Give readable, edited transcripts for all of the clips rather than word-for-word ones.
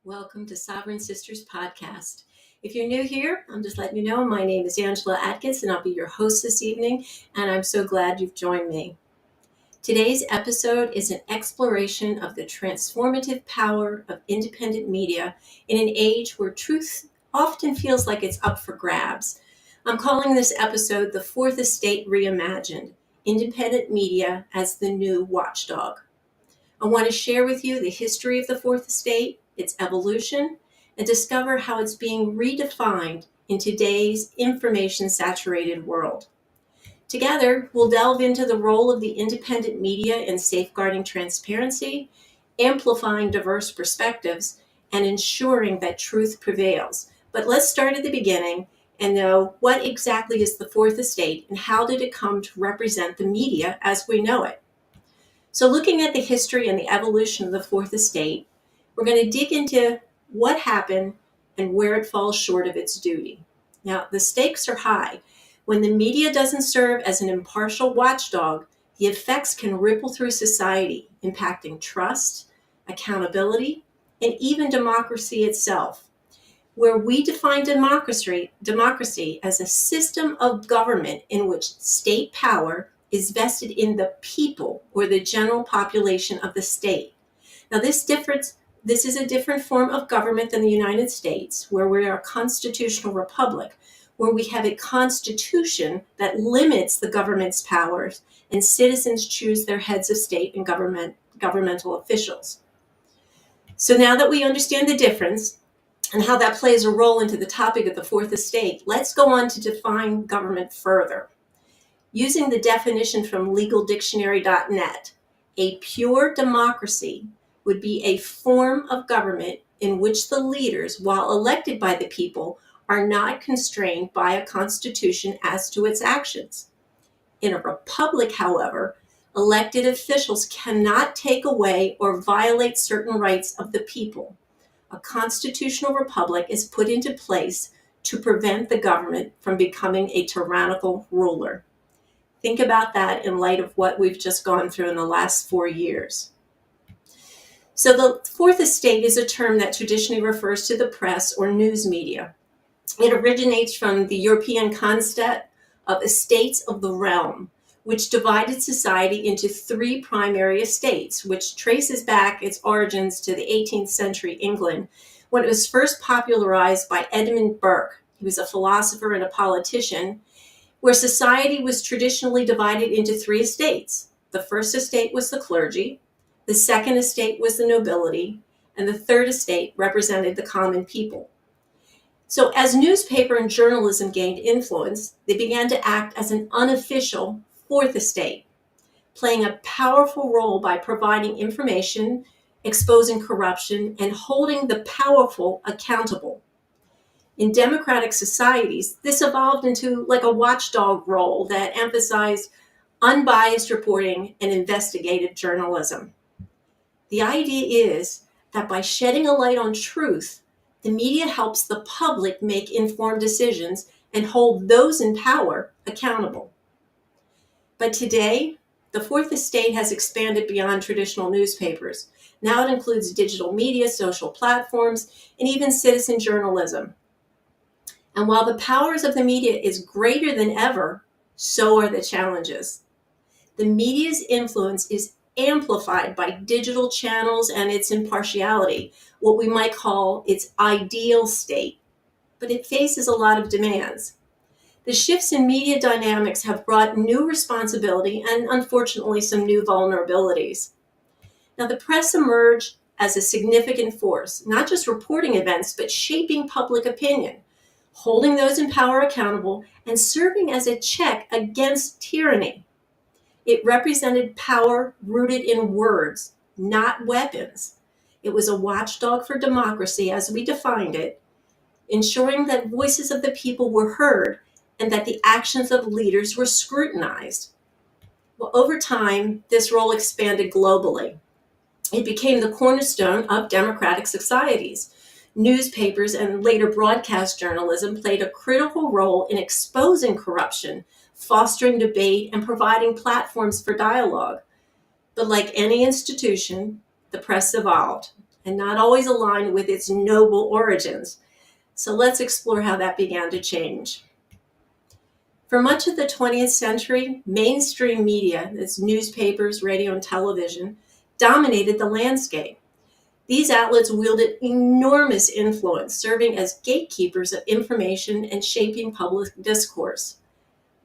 Welcome to Sovereign Sisters Podcast. If you're new here, I'm just letting you know my name is Angela Atkins and I'll be your host this evening, and I'm so glad you've joined me. Today's episode is an exploration of the transformative power of independent media in an age where truth often feels like it's up for grabs. I'm calling this episode The Fourth Estate Reimagined, Independent Media as the New Watchdog. I want to share with you the history of the Fourth Estate, its evolution, and discover how it's being redefined in today's information-saturated world. Together, we'll delve into the role of the independent media in safeguarding transparency, amplifying diverse perspectives, and ensuring that truth prevails. But let's start at the beginning and know what exactly is the Fourth Estate and how did it come to represent the media as we know it. So looking at the history and the evolution of the Fourth Estate, we're going to dig into what happened and where it falls short of its duty. Now, the stakes are high. When the media doesn't serve as an impartial watchdog, the effects can ripple through society, impacting trust, accountability, and even democracy itself. Where we define democracy as a system of government in which state power is vested in the people or the general population of the state. Now, this is a different form of government than the United States, where we are a constitutional republic, where we have a constitution that limits the government's powers and citizens choose their heads of state and governmental officials. So now that we understand the difference and how that plays a role into the topic of the Fourth Estate, let's go on to define government further. Using the definition from legaldictionary.net, a pure democracy would be a form of government in which the leaders, while elected by the people, are not constrained by a constitution as to its actions. In a republic, however, elected officials cannot take away or violate certain rights of the people. A constitutional republic is put into place to prevent the government from becoming a tyrannical ruler. Think about that in light of what we've just gone through in the last 4 years. So the Fourth Estate is a term that traditionally refers to the press or news media. It originates from the European concept of estates of the realm, which divided society into 3 primary estates, which traces back its origins to the 18th century England, when it was first popularized by Edmund Burke. He was a philosopher and a politician, where society was traditionally divided into 3 estates. The first estate was the clergy, the second estate was the nobility, and the third estate represented the common people. So as newspaper and journalism gained influence, they began to act as an unofficial Fourth Estate, playing a powerful role by providing information, exposing corruption, and holding the powerful accountable. In democratic societies, this evolved into like a watchdog role that emphasized unbiased reporting and investigative journalism. The idea is that by shedding a light on truth, the media helps the public make informed decisions and hold those in power accountable. But today, the Fourth Estate has expanded beyond traditional newspapers. Now it includes digital media, social platforms, and even citizen journalism. And while the powers of the media is greater than ever, so are the challenges. The media's influence is amplified by digital channels and its impartiality, what we might call its ideal state. But it faces a lot of demands. The shifts in media dynamics have brought new responsibility and, unfortunately, some new vulnerabilities. Now, the press emerged as a significant force, not just reporting events, but shaping public opinion, holding those in power accountable, and serving as a check against tyranny. It represented power rooted in words, not weapons. It was a watchdog for democracy as we defined it, ensuring that voices of the people were heard and that the actions of leaders were scrutinized. Well, over time, this role expanded globally. It became the cornerstone of democratic societies. Newspapers and later broadcast journalism played a critical role in exposing corruption, fostering debate, and providing platforms for dialogue. But like any institution, the press evolved, and not always aligned with its noble origins. So let's explore how that began to change. For much of the 20th century, mainstream media, that's newspapers, radio, and television, dominated the landscape. These outlets wielded enormous influence, serving as gatekeepers of information and shaping public discourse.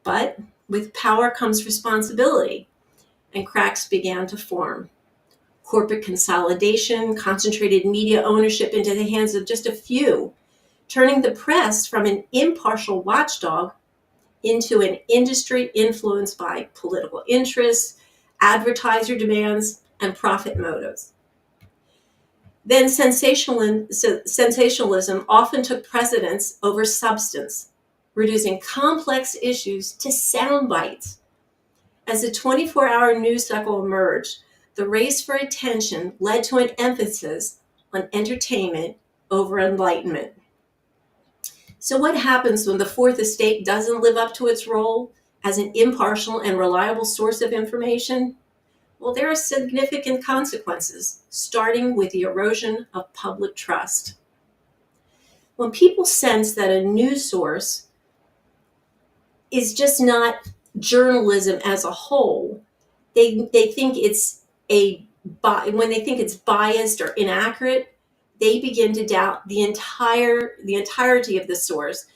But with power comes responsibility, and cracks began to form. Corporate consolidation concentrated media ownership into the hands of just a few, turning the press from an impartial watchdog into an industry influenced by political interests, advertiser demands, and profit motives. Then sensationalism often took precedence over substance, reducing complex issues to sound bites. As the 24-hour news cycle emerged, the race for attention led to an emphasis on entertainment over enlightenment. So what happens when the fourth estate doesn't live up to its role as an impartial and reliable source of information? Well, there are significant consequences, starting with the erosion of public trust. When people sense that a news source is just not journalism as a whole, they think when they think it's biased or inaccurate, they begin to doubt the entirety of the source,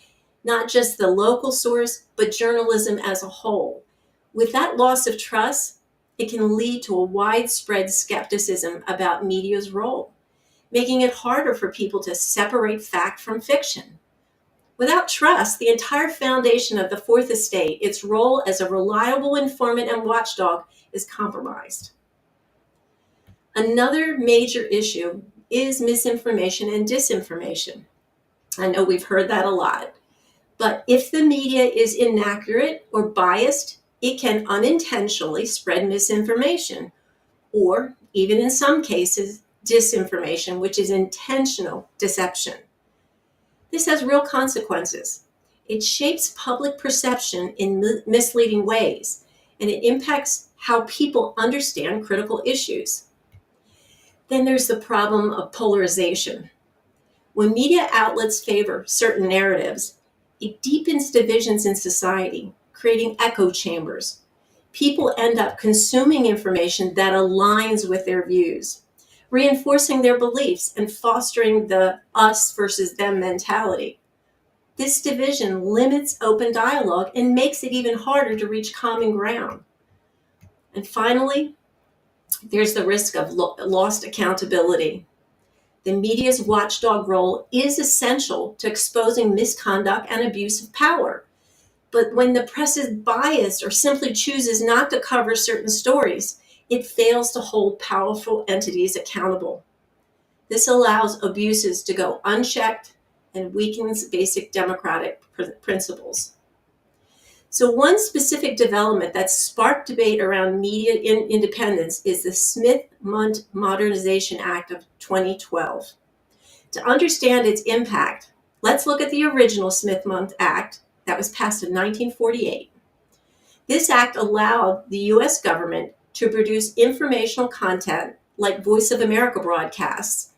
not just the local source, but journalism as a whole. With that loss of trust, it can lead to a widespread skepticism about media's role, making it harder for people to separate fact from fiction. Without trust, the entire foundation of the fourth estate, its role as a reliable informant and watchdog, is compromised. Another major issue is misinformation and disinformation. I know we've heard that a lot, but if the media is inaccurate or biased, it can unintentionally spread misinformation, or even in some cases, disinformation, which is intentional deception. This has real consequences. It shapes public perception in misleading ways, and it impacts how people understand critical issues. Then there's the problem of polarization. When media outlets favor certain narratives, it deepens divisions in society, creating echo chambers. People end up consuming information that aligns with their views, reinforcing their beliefs and fostering the us versus them mentality. This division limits open dialogue and makes it even harder to reach common ground. And finally, there's the risk of lost accountability. The media's watchdog role is essential to exposing misconduct and abuse of power. But when the press is biased or simply chooses not to cover certain stories, it fails to hold powerful entities accountable. This allows abuses to go unchecked and weakens basic democratic principles. So one specific development that sparked debate around media independence is the Smith-Mundt Modernization Act of 2012. To understand its impact, let's look at the original Smith-Mundt Act that was passed in 1948. This act allowed the U.S. government to produce informational content like Voice of America broadcasts,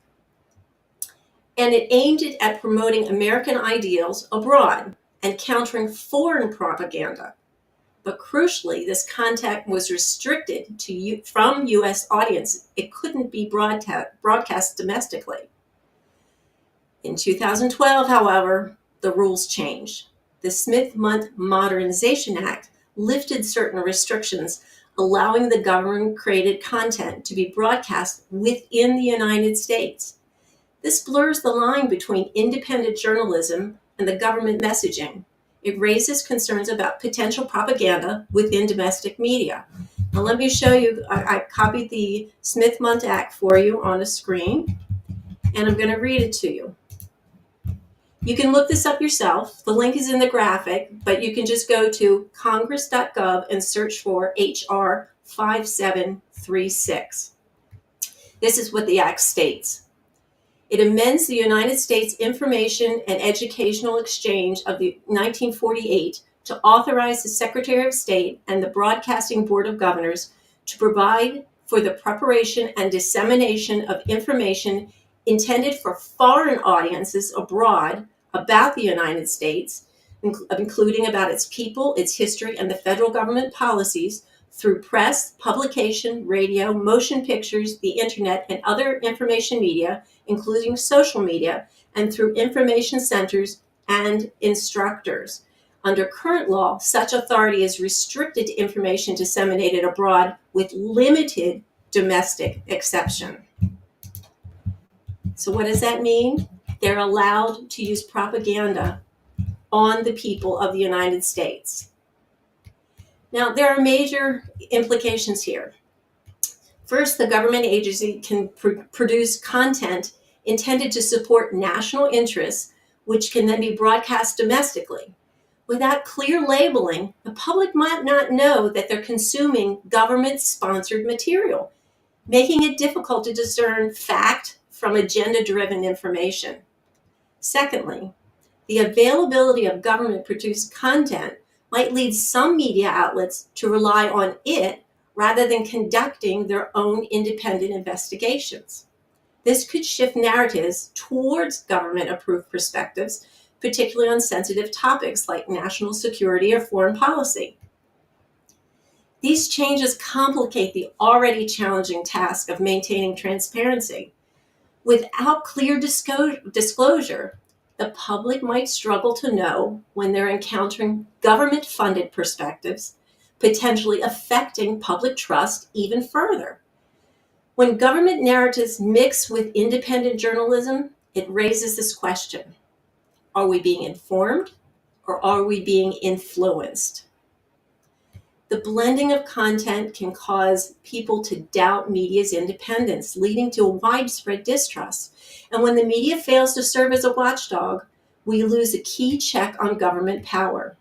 and it aimed it at promoting American ideals abroad and countering foreign propaganda. But crucially, this content was restricted from U.S. audiences. It couldn't be broadcast domestically. In 2012, however, the rules changed. The Smith-Mundt Modernization Act lifted certain restrictions, allowing the government-created content to be broadcast within the United States. This blurs the line between independent journalism and the government messaging. It raises concerns about potential propaganda within domestic media. Now let me show you, I copied the Smith-Mundt Act for you on a screen, and I'm going to read it to you. You can look this up yourself. The link is in the graphic, but you can just go to congress.gov and search for HR 5736. This is what the Act states. It amends the United States Information and Educational Exchange of the 1948 to authorize the Secretary of State and the Broadcasting Board of Governors to provide for the preparation and dissemination of information intended for foreign audiences abroad about the United States, including about its people, its history, and the federal government policies, through press, publication, radio, motion pictures, the internet, and other information media, including social media, and through information centers and instructors. Under current law, such authority is restricted to information disseminated abroad with limited domestic exception. So what does that mean? They're allowed to use propaganda on the people of the United States. Now, there are major implications here. First, the government agency can produce content intended to support national interests, which can then be broadcast domestically. Without clear labeling, the public might not know that they're consuming government-sponsored material, making it difficult to discern fact from agenda-driven information. Secondly, the availability of government-produced content might lead some media outlets to rely on it rather than conducting their own independent investigations. This could shift narratives towards government-approved perspectives, particularly on sensitive topics like national security or foreign policy. These changes complicate the already challenging task of maintaining transparency. Without clear disclosure, the public might struggle to know when they're encountering government-funded perspectives, potentially affecting public trust even further. When government narratives mix with independent journalism, it raises this question: are we being informed or are we being influenced? The blending of content can cause people to doubt media's independence, leading to a widespread distrust. And when the media fails to serve as a watchdog, we lose a key check on government power.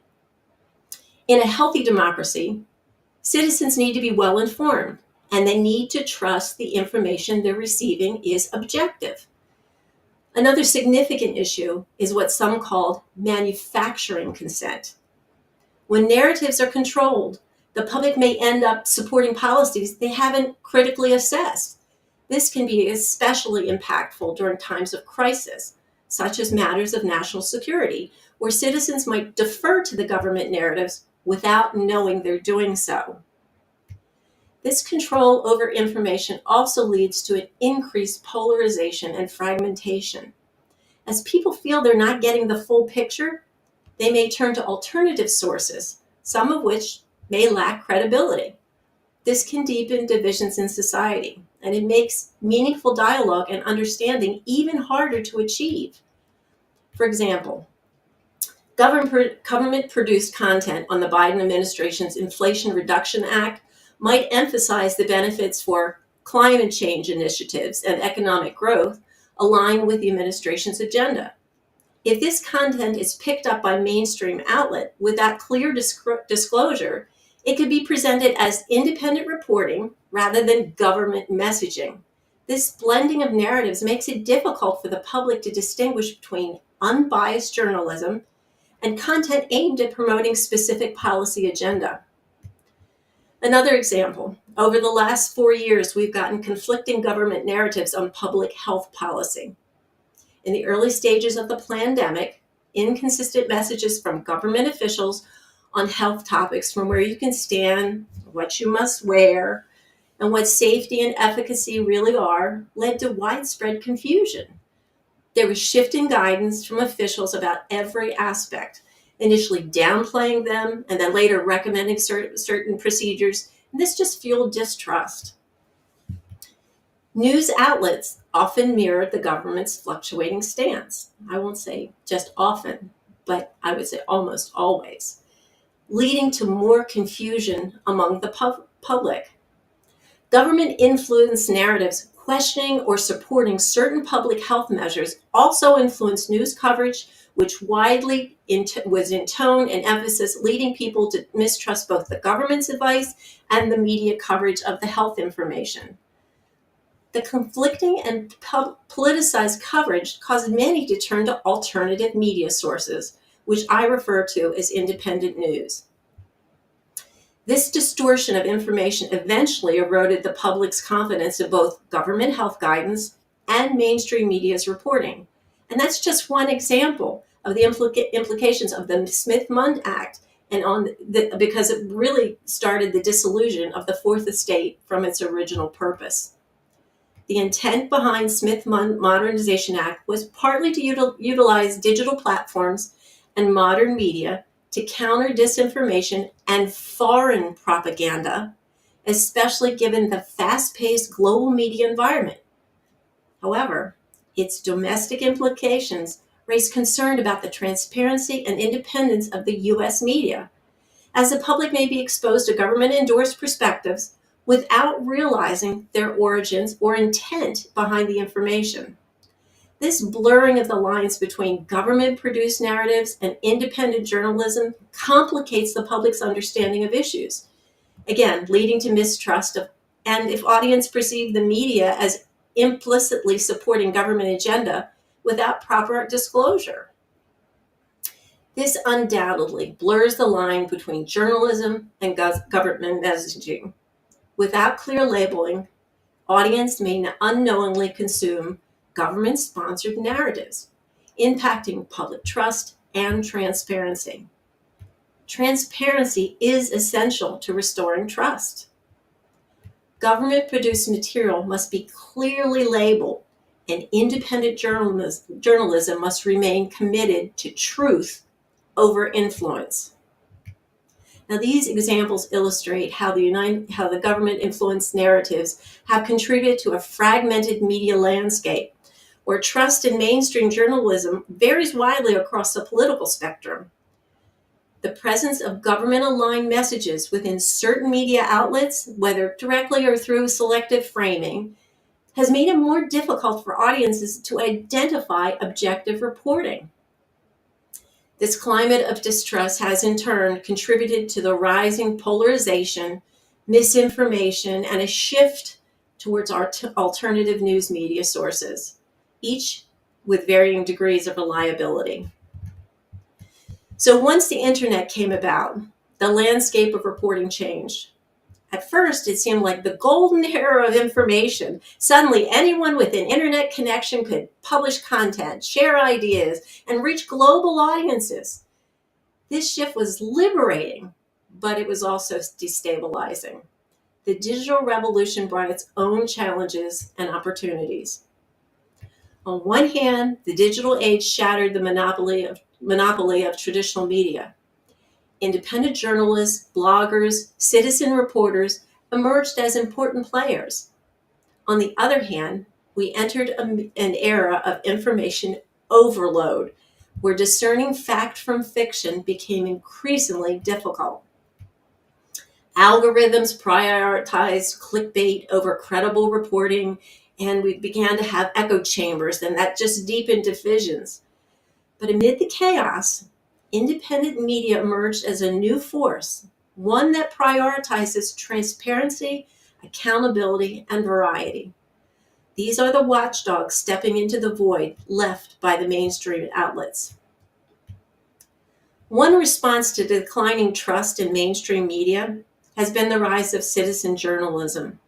In a healthy democracy, citizens need to be well informed, and they need to trust the information they're receiving is objective. Another significant issue is what some call manufacturing consent. When narratives are controlled, the public may end up supporting policies they haven't critically assessed. This can be especially impactful during times of crisis, such as matters of national security, where citizens might defer to the government narratives without knowing they're doing so. This control over information also leads to an increased polarization and fragmentation. As people feel they're not getting the full picture, they may turn to alternative sources, some of which may lack credibility. This can deepen divisions in society, and it makes meaningful dialogue and understanding even harder to achieve. For example, government-produced content on the Biden administration's Inflation Reduction Act might emphasize the benefits for climate change initiatives and economic growth align with the administration's agenda. If this content is picked up by mainstream outlet without clear disclosure, it could be presented as independent reporting rather than government messaging. This blending of narratives makes it difficult for the public to distinguish between unbiased journalism and content aimed at promoting specific policy agenda. Another example, over the last 4 years, we've gotten conflicting government narratives on public health policy. In the early stages of the pandemic, inconsistent messages from government officials on health topics, from where you can stand, what you must wear, and what safety and efficacy really are, led to widespread confusion. There was shifting guidance from officials about every aspect, initially downplaying them and then later recommending certain procedures. And this just fueled distrust. News outlets often mirrored the government's fluctuating stance. I won't say just often, but I would say almost always, leading to more confusion among the public. Government-influenced narratives questioning or supporting certain public health measures also influenced news coverage, which widely was in tone and emphasis, leading people to mistrust both the government's advice and the media coverage of the health information. The conflicting and politicized coverage caused many to turn to alternative media sources, which I refer to as independent news. This distortion of information eventually eroded the public's confidence in both government health guidance and mainstream media's reporting. And that's just one example of the implications of the Smith-Mundt Act, because it really started the dissolution of the Fourth Estate from its original purpose. The intent behind Smith-Mundt Modernization Act was partly to utilize digital platforms and modern media to counter disinformation and foreign propaganda, especially given the fast-paced global media environment. However, its domestic implications raise concern about the transparency and independence of the U.S. media, as the public may be exposed to government-endorsed perspectives without realizing their origins or intent behind the information. This blurring of the lines between government-produced narratives and independent journalism complicates the public's understanding of issues, again, leading to mistrust and if audience perceive the media as implicitly supporting government agenda without proper disclosure. This undoubtedly blurs the line between journalism and government messaging. Without clear labeling, audience may unknowingly consume government-sponsored narratives, impacting public trust and transparency. Transparency is essential to restoring trust. Government-produced material must be clearly labeled, and independent journalism must remain committed to truth over influence. Now, these examples illustrate how the government-influenced narratives have contributed to a fragmented media landscape, where trust in mainstream journalism varies widely across the political spectrum. The presence of government-aligned messages within certain media outlets, whether directly or through selective framing, has made it more difficult for audiences to identify objective reporting. This climate of distrust has in turn contributed to the rising polarization, misinformation, and a shift towards alternative news media sources, each with varying degrees of reliability. So once the internet came about, the landscape of reporting changed. At first, it seemed like the golden era of information. Suddenly, anyone with an internet connection could publish content, share ideas, and reach global audiences. This shift was liberating, but it was also destabilizing. The digital revolution brought its own challenges and opportunities. On one hand, the digital age shattered the monopoly of traditional media. Independent journalists, bloggers, citizen reporters emerged as important players. On the other hand, we entered an era of information overload, where discerning fact from fiction became increasingly difficult. Algorithms prioritized clickbait over credible reporting, and we began to have echo chambers, and that just deepened divisions. But amid the chaos, independent media emerged as a new force, one that prioritizes transparency, accountability, and variety. These are the watchdogs stepping into the void left by the mainstream outlets. One response to declining trust in mainstream media has been the rise of citizen journalism.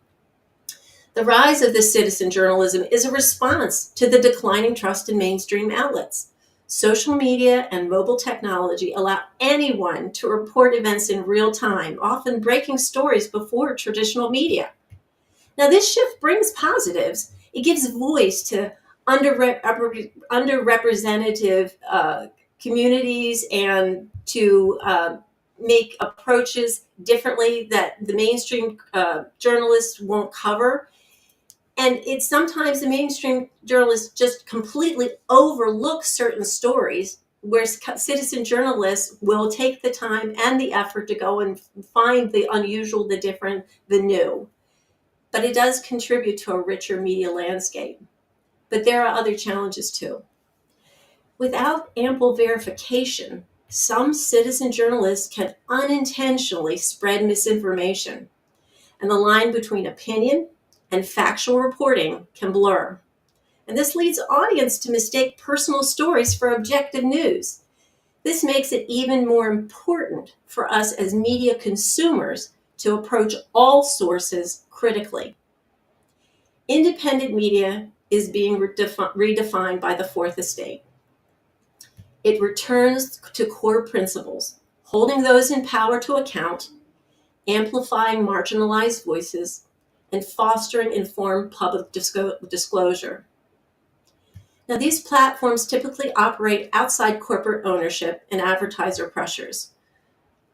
The rise of this citizen journalism is a response to the declining trust in mainstream outlets. Social media and mobile technology allow anyone to report events in real time, often breaking stories before traditional media. Now, this shift brings positives. It gives voice to underrepresented communities and to make approaches differently that the mainstream journalists won't cover. And it's sometimes the mainstream journalists just completely overlook certain stories, where citizen journalists will take the time and the effort to go and find the unusual, the different, the new. But it does contribute to a richer media landscape. But there are other challenges too. Without ample verification, some citizen journalists can unintentionally spread misinformation, and the line between opinion and factual reporting can blur. And this leads the audience to mistake personal stories for objective news. This makes it even more important for us as media consumers to approach all sources critically. Independent media is being redefined by the Fourth Estate. It returns to core principles, holding those in power to account, amplifying marginalized voices, and fostering informed public disclosure. Now, these platforms typically operate outside corporate ownership and advertiser pressures.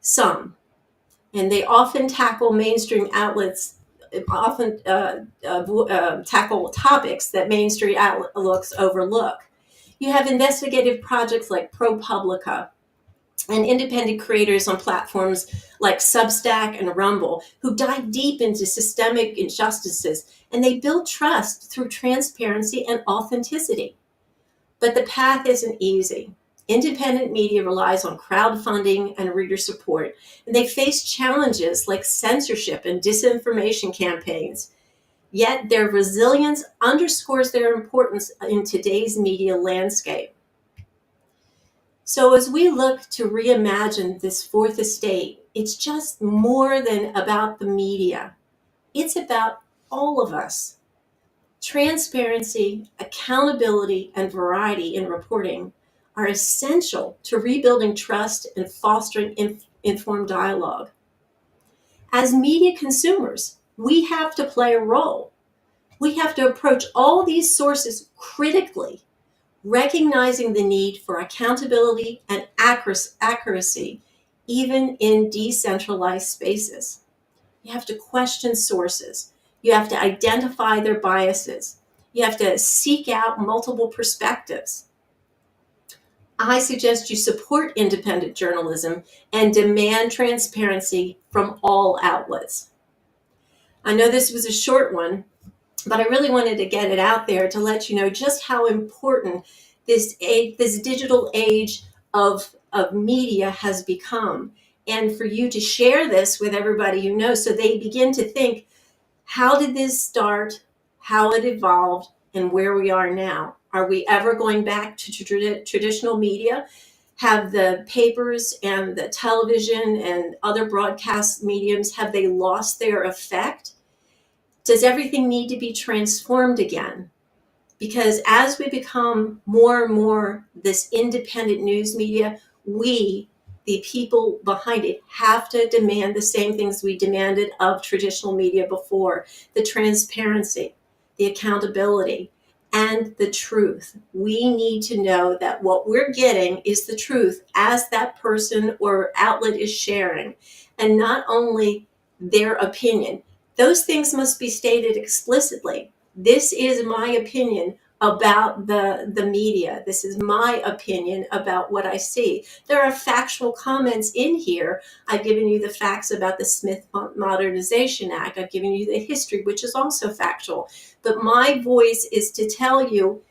Some, and they often tackle mainstream outlets, tackle topics that mainstream outlets overlook. You have investigative projects like ProPublica and independent creators on platforms like Substack and Rumble who dive deep into systemic injustices, and they build trust through transparency and authenticity. But the path isn't easy. Independent media relies on crowdfunding and reader support, and they face challenges like censorship and disinformation campaigns. Yet their resilience underscores their importance in today's media landscape. So as we look to reimagine this Fourth Estate, it's just more than about the media. It's about all of us. Transparency, accountability, and variety in reporting are essential to rebuilding trust and fostering informed dialogue. As media consumers, we have to play a role. We have to approach all these sources critically, recognizing the need for accountability and accuracy, even in decentralized spaces. You have to question sources. You have to identify their biases. You have to seek out multiple perspectives. I suggest you support independent journalism and demand transparency from all outlets. I know this was a short one, but I really wanted to get it out there to let you know just how important this digital age of media has become, and for you to share this with everybody you know so they begin to think, how did this start, how it evolved, and where we are now? Are we ever going back to traditional media? Have the papers and the television and other broadcast mediums, have they lost their effect? Does everything need to be transformed again? Because as we become more and more this independent news media, we, the people behind it, have to demand the same things we demanded of traditional media before: the transparency, the accountability, and the truth. We need to know that what we're getting is the truth as that person or outlet is sharing, and not only their opinion. Those things must be stated explicitly. This is my opinion about the media. This is my opinion about what I see. There are factual comments in here. I've given you the facts about the Smith Modernization Act. I've given you the history, which is also factual. But my voice is to tell you,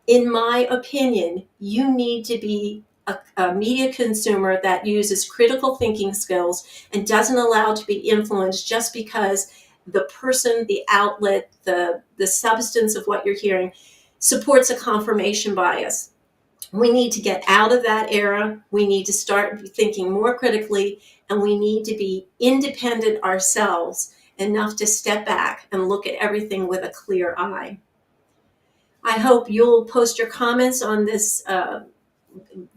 in my opinion, you need to be a media consumer that uses critical thinking skills and doesn't allow to be influenced just because the person, the outlet, the substance of what you're hearing supports a confirmation bias. We need to get out of that era. We need to start thinking more critically, and we need to be independent ourselves enough to step back and look at everything with a clear eye. I hope you'll post your comments on this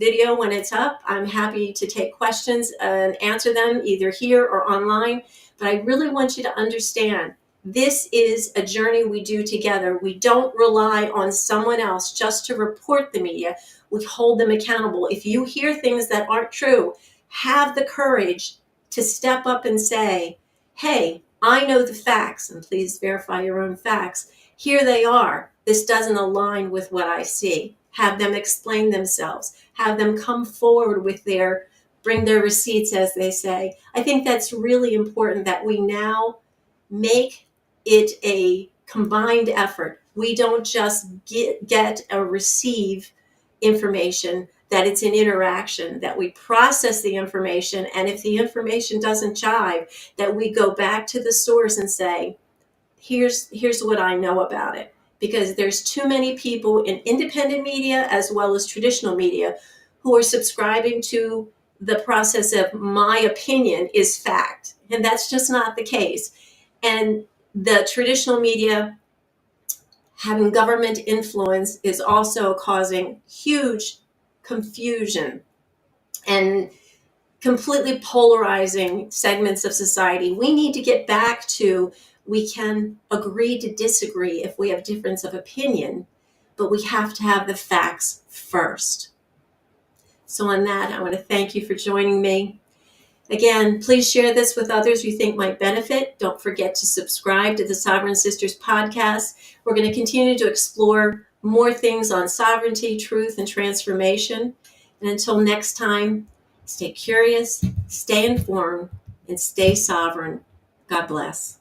video when it's up. I'm happy to take questions and answer them either here or online. But I really want you to understand, this is a journey we do together. We don't rely on someone else just to report the media. We hold them accountable. If you hear things that aren't true, have the courage to step up and say, hey, I know the facts, and please verify your own facts. Here they are. This doesn't align with what I see. Have them explain themselves. Have them come forward with bring their receipts, as they say. I think that's really important, that we now make it a combined effort. We don't just get or receive information, that it's an interaction, that we process the information, and if the information doesn't jive, that we go back to the source and say, here's what I know about it. Because there's too many people in independent media as well as traditional media who are subscribing to the process of my opinion is fact. And that's just not the case. And the traditional media having government influence is also causing huge confusion and completely polarizing segments of society. We need to get back to, we can agree to disagree if we have difference of opinion, but we have to have the facts first. So on that, I want to thank you for joining me. Again, please share this with others you think might benefit. Don't forget to subscribe to the Sovereign Sisters podcast. We're going to continue to explore more things on sovereignty, truth, and transformation. And until next time, stay curious, stay informed, and stay sovereign. God bless.